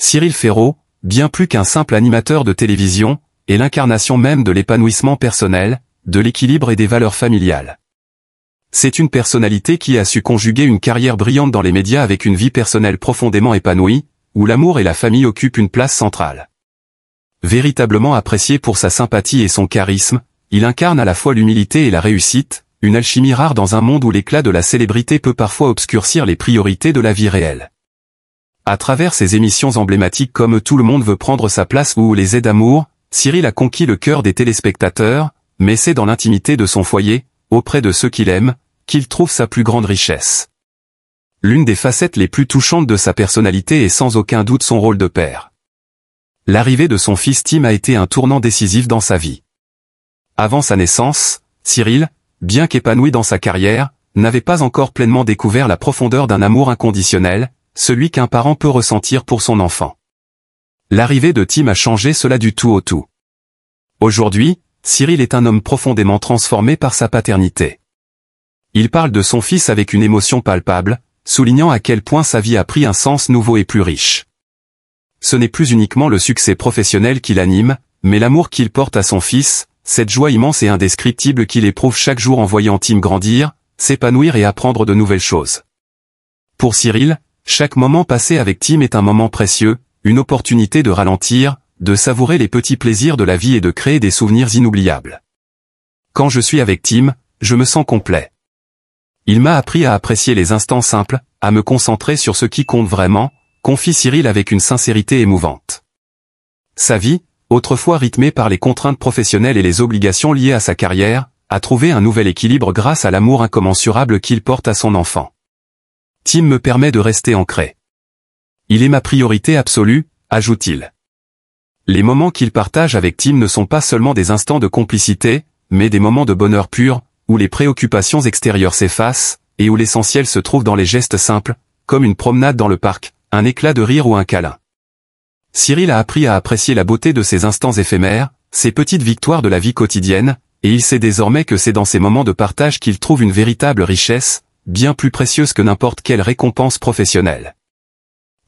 Cyril Ferraud, bien plus qu'un simple animateur de télévision, est l'incarnation même de l'épanouissement personnel, de l'équilibre et des valeurs familiales. C'est une personnalité qui a su conjuguer une carrière brillante dans les médias avec une vie personnelle profondément épanouie, où l'amour et la famille occupent une place centrale. Véritablement apprécié pour sa sympathie et son charisme, il incarne à la fois l'humilité et la réussite, une alchimie rare dans un monde où l'éclat de la célébrité peut parfois obscurcir les priorités de la vie réelle. À travers ses émissions emblématiques comme Tout le monde veut prendre sa place ou Les aides d'amour, Cyril a conquis le cœur des téléspectateurs, mais c'est dans l'intimité de son foyer, auprès de ceux qu'il aime, qu'il trouve sa plus grande richesse. L'une des facettes les plus touchantes de sa personnalité est sans aucun doute son rôle de père. L'arrivée de son fils Tim a été un tournant décisif dans sa vie. Avant sa naissance, Cyril, bien qu'épanoui dans sa carrière, n'avait pas encore pleinement découvert la profondeur d'un amour inconditionnel, celui qu'un parent peut ressentir pour son enfant. L'arrivée de Tim a changé cela du tout au tout. Aujourd'hui, Cyril est un homme profondément transformé par sa paternité. Il parle de son fils avec une émotion palpable, soulignant à quel point sa vie a pris un sens nouveau et plus riche. Ce n'est plus uniquement le succès professionnel qui l'anime, mais l'amour qu'il porte à son fils, cette joie immense et indescriptible qu'il éprouve chaque jour en voyant Tim grandir, s'épanouir et apprendre de nouvelles choses. Pour Cyril, chaque moment passé avec Tim est un moment précieux, une opportunité de ralentir, de savourer les petits plaisirs de la vie et de créer des souvenirs inoubliables. Quand je suis avec Tim, je me sens complet. Il m'a appris à apprécier les instants simples, à me concentrer sur ce qui compte vraiment, confie Cyril avec une sincérité émouvante. Sa vie, autrefois rythmée par les contraintes professionnelles et les obligations liées à sa carrière, a trouvé un nouvel équilibre grâce à l'amour incommensurable qu'il porte à son enfant. Tim me permet de rester ancré. Il est ma priorité absolue, ajoute-t-il. Les moments qu'il partage avec Tim ne sont pas seulement des instants de complicité, mais des moments de bonheur pur, où les préoccupations extérieures s'effacent, et où l'essentiel se trouve dans les gestes simples, comme une promenade dans le parc, un éclat de rire ou un câlin. Cyril a appris à apprécier la beauté de ces instants éphémères, ces petites victoires de la vie quotidienne, et il sait désormais que c'est dans ces moments de partage qu'il trouve une véritable richesse, bien plus précieuse que n'importe quelle récompense professionnelle.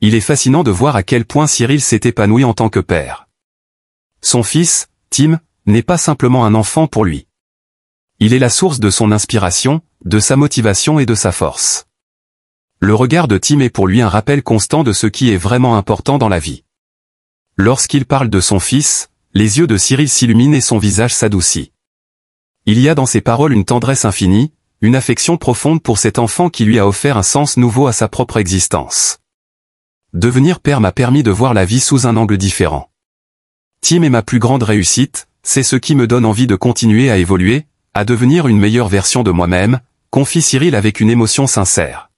Il est fascinant de voir à quel point Cyril s'est épanoui en tant que père. Son fils, Tim, n'est pas simplement un enfant pour lui. Il est la source de son inspiration, de sa motivation et de sa force. Le regard de Tim est pour lui un rappel constant de ce qui est vraiment important dans la vie. Lorsqu'il parle de son fils, les yeux de Cyril s'illuminent et son visage s'adoucit. Il y a dans ses paroles une tendresse infinie, une affection profonde pour cet enfant qui lui a offert un sens nouveau à sa propre existence. Devenir père m'a permis de voir la vie sous un angle différent. Tim est ma plus grande réussite, c'est ce qui me donne envie de continuer à évoluer, à devenir une meilleure version de moi-même, confie Cyril avec une émotion sincère.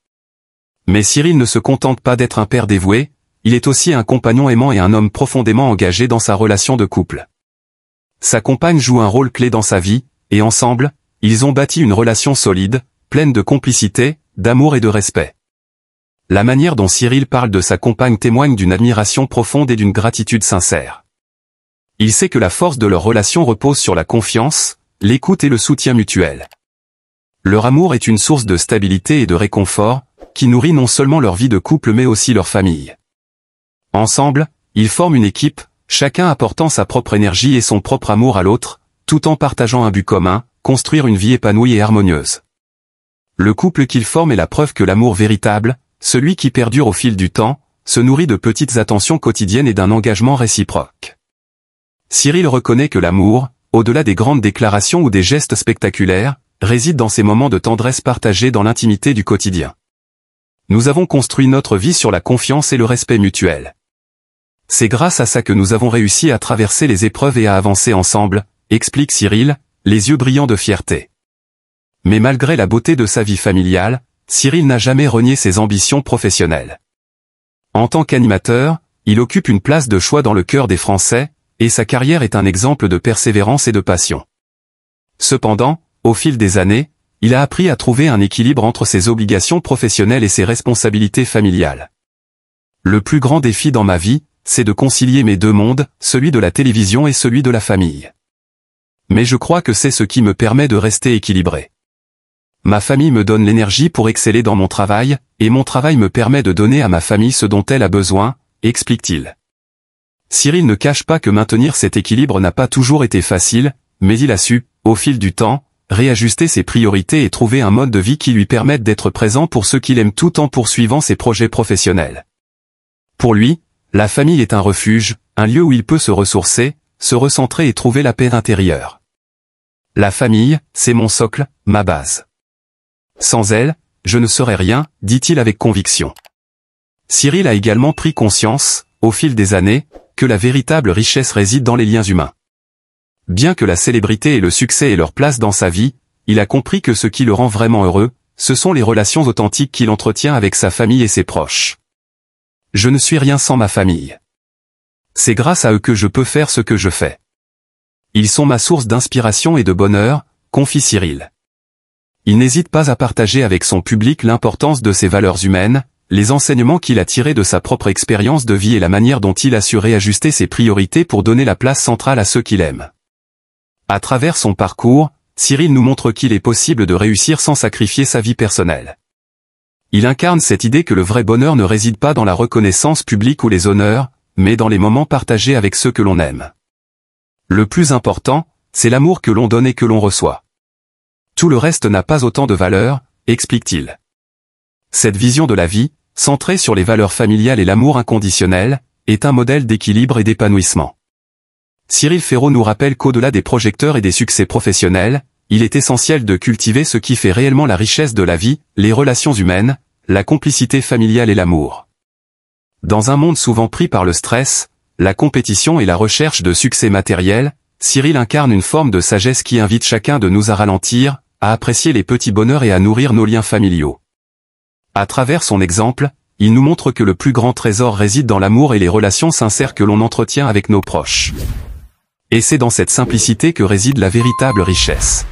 Mais Cyril ne se contente pas d'être un père dévoué, il est aussi un compagnon aimant et un homme profondément engagé dans sa relation de couple. Sa compagne joue un rôle clé dans sa vie, et ensemble, ils ont bâti une relation solide, pleine de complicité, d'amour et de respect. La manière dont Cyril parle de sa compagne témoigne d'une admiration profonde et d'une gratitude sincère. Il sait que la force de leur relation repose sur la confiance, l'écoute et le soutien mutuel. Leur amour est une source de stabilité et de réconfort, qui nourrit non seulement leur vie de couple mais aussi leur famille. Ensemble, ils forment une équipe, chacun apportant sa propre énergie et son propre amour à l'autre, tout en partageant un but commun, construire une vie épanouie et harmonieuse. Le couple qu'ils forment est la preuve que l'amour véritable, celui qui perdure au fil du temps, se nourrit de petites attentions quotidiennes et d'un engagement réciproque. Cyril reconnaît que l'amour, au-delà des grandes déclarations ou des gestes spectaculaires, réside dans ces moments de tendresse partagés dans l'intimité du quotidien. Nous avons construit notre vie sur la confiance et le respect mutuel. C'est grâce à ça que nous avons réussi à traverser les épreuves et à avancer ensemble, explique Cyril, les yeux brillants de fierté. Mais malgré la beauté de sa vie familiale, Cyril n'a jamais renié ses ambitions professionnelles. En tant qu'animateur, il occupe une place de choix dans le cœur des Français, et sa carrière est un exemple de persévérance et de passion. Cependant, au fil des années, il a appris à trouver un équilibre entre ses obligations professionnelles et ses responsabilités familiales. Le plus grand défi dans ma vie, c'est de concilier mes deux mondes, celui de la télévision et celui de la famille. Mais je crois que c'est ce qui me permet de rester équilibré. Ma famille me donne l'énergie pour exceller dans mon travail, et mon travail me permet de donner à ma famille ce dont elle a besoin, explique-t-il. Cyril ne cache pas que maintenir cet équilibre n'a pas toujours été facile, mais il a su, au fil du temps, réajuster ses priorités et trouver un mode de vie qui lui permette d'être présent pour ceux qu'il aime tout en poursuivant ses projets professionnels. Pour lui, la famille est un refuge, un lieu où il peut se ressourcer, se recentrer et trouver la paix intérieure. La famille, c'est mon socle, ma base. Sans elle, je ne serais rien, dit-il avec conviction. Cyril a également pris conscience, au fil des années, que la véritable richesse réside dans les liens humains. Bien que la célébrité et le succès aient leur place dans sa vie, il a compris que ce qui le rend vraiment heureux, ce sont les relations authentiques qu'il entretient avec sa famille et ses proches. Je ne suis rien sans ma famille. C'est grâce à eux que je peux faire ce que je fais. Ils sont ma source d'inspiration et de bonheur, confie Cyril. Il n'hésite pas à partager avec son public l'importance de ses valeurs humaines, les enseignements qu'il a tirés de sa propre expérience de vie et la manière dont il a su réajuster ses priorités pour donner la place centrale à ceux qu'il aime. À travers son parcours, Cyril nous montre qu'il est possible de réussir sans sacrifier sa vie personnelle. Il incarne cette idée que le vrai bonheur ne réside pas dans la reconnaissance publique ou les honneurs, mais dans les moments partagés avec ceux que l'on aime. Le plus important, c'est l'amour que l'on donne et que l'on reçoit. Tout le reste n'a pas autant de valeur, explique-t-il. Cette vision de la vie, centrée sur les valeurs familiales et l'amour inconditionnel, est un modèle d'équilibre et d'épanouissement. Cyril Ferraud nous rappelle qu'au-delà des projecteurs et des succès professionnels, il est essentiel de cultiver ce qui fait réellement la richesse de la vie, les relations humaines, la complicité familiale et l'amour. Dans un monde souvent pris par le stress, la compétition et la recherche de succès matériel, Cyril incarne une forme de sagesse qui invite chacun de nous à ralentir, à apprécier les petits bonheurs et à nourrir nos liens familiaux. À travers son exemple, il nous montre que le plus grand trésor réside dans l'amour et les relations sincères que l'on entretient avec nos proches. Et c'est dans cette simplicité que réside la véritable richesse.